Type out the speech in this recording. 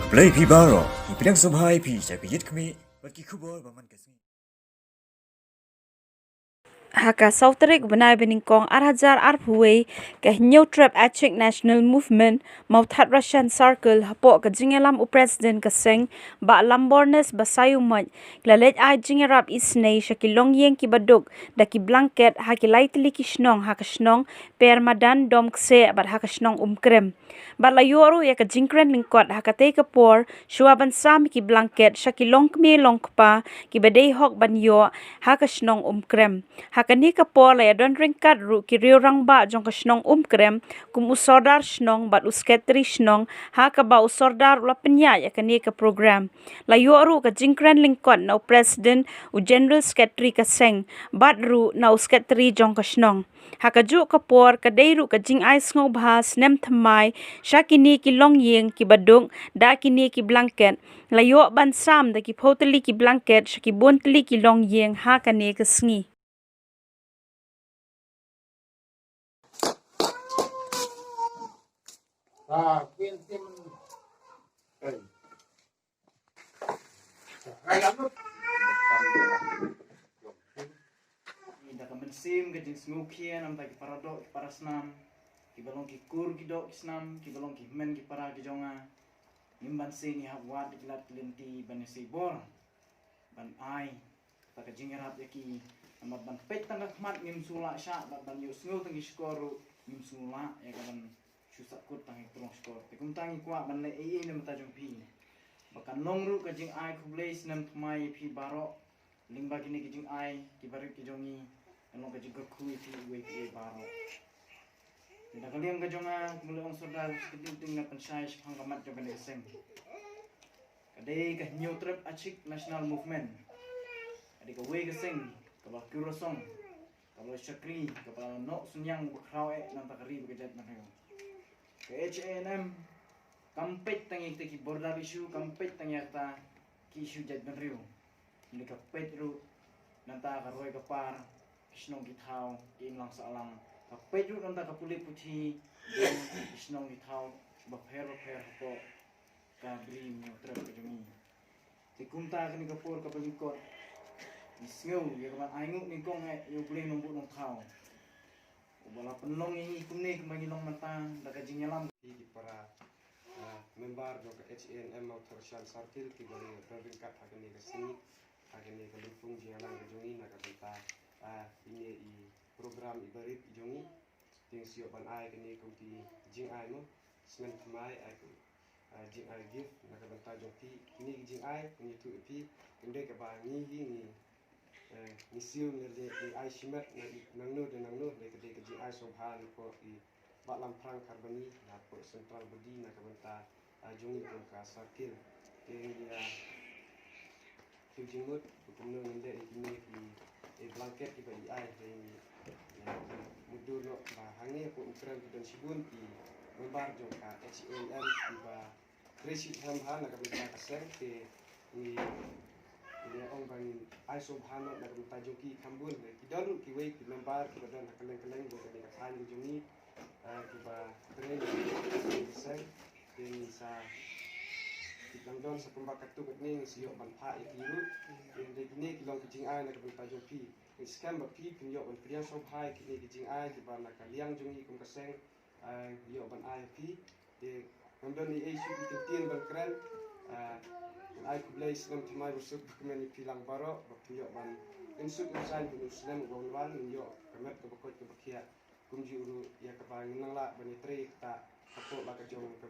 Play Pibaro, Ipidang Subhai Pi, Sakit Kami, Baki Kubor, Baman Kasmi. Haka Sautrik benai beningkong arhajar arphuwe ke New Trap Achik National Movement Mawthadrishan Circle hapo ke jingelam President kaseng ba lambornes basayumaj klalet ai jingerap isnei shakilong yeng kibaduk daki blanket hakilai tili kishnong hakashnong permadan dom kse bat hakashnong krem bat layoru ya ke jingkren lingkot hakate kapor shuaban sam ki blanket shakilong kme long kpa ki badei hok ban yo hakashnong krem hakani kapor la don ringkat ru ki riurang ba jong kashnong krem kum usordar shnong bat usketri shnong hakaba usordar la penya ya kani ka program la yoru ka jingkren lingkot na president u general secretary ka seng bat ru na usketri jong kashnong hakaju kapor ka deiru ka jing ai sngo bhas nem thamai shakini ki long yeng ki badung da kini ki blanket la yo ban sam da ki photeli ki blanket shaki bontli ki long yeng hakane ka sngi Quintim ayam Ida kamen sim ke jing smukian am taki paradok ki parasnam ki balong ki kur ki dok kisnam ki balong ki men ki para ki jonga nimban sini hawat ki lat lenti ban si bor ban ai ta ka jingerap yaki amat ban pet tangak mat ngim sula sha ban yu sngu tangi skoru ngim sula ya kan susak kut tangi prong skor tekum tangi kwa ban le ei nem ta jong pi bakan nongru ka jing ai kubleis nem thmai pi baro lingba kini ki jing ai ki barik ki jongi ano ka jing ku pi we pi baro tidak kalian ka jonga mule ong sodar sekiting ting na pensai phang kamat jong kan sem kadai ka new trip achik national movement adi ka we ka sing ka ba kurosong ka ba shakri ka ba no sunyang bakrao nan takari beget na kayo ke Hanm kampet tangi ki border issue kampet tangi ta ki issue jad benriu ni ka petru nanta ka roy ka par kisnong githau in lang sa alang ka petru nanta ka puli puthi kisnong githau ba pher ko ka brim yo trap ka jumi ti kumta ka ni ka por ka pagikot isngo ya ka aingu ni kong yo puli nong bu nong thau wala penong ini kumne kumagilong mata daga jinyalam di para member jong Hanm Mawthadrishan Circle ki bari ringkat agani ka sini agani ka lupung jingalang ka jongi na ka benta ini i program ibarit jongi ting sio ban ai kini kumti jing ai mo semen thmai ai ku jing ai gift na ka benta jong pi ini jing ai ni tu pi inde ka ba ni ni siu ni ai shimat nangno de nangno de ke jing ai sobhan ko i balam prang karbani na ko central body na ka benta jongi ko ka sakil ke dia tu jingmut kumno ninde ini ki blanket ki bai ai de mudur no ba hangi ko ukran dan sibun ti membar jong ka Hanm ti ba krisi ham na ka benta ka seng te ni dia ong bang ai subhano na ka tajoki kambun ki daru ki we ki membar ki dan kaleng bo ka ka khan jongi ki ba train ki seng ni sa kitang don sa pembakat tu ning siyo ban pha ikiru inde kini kilong kijing ai na ka tajoki scam ba pi pinyo ban priang sob hai kini kijing ai ki ba na ka liang jongi kum ka seng yo ban ai pi de ngandon ni isu kitin ban kran ai kubleis nam thmai rusuk kemeni pilang baro bakyo ban insuk insan bin uslam gongwan yo kamet ka bakot ka bakia kumji uru ya ka bang nang la bani tre ta kapo la ka jong ka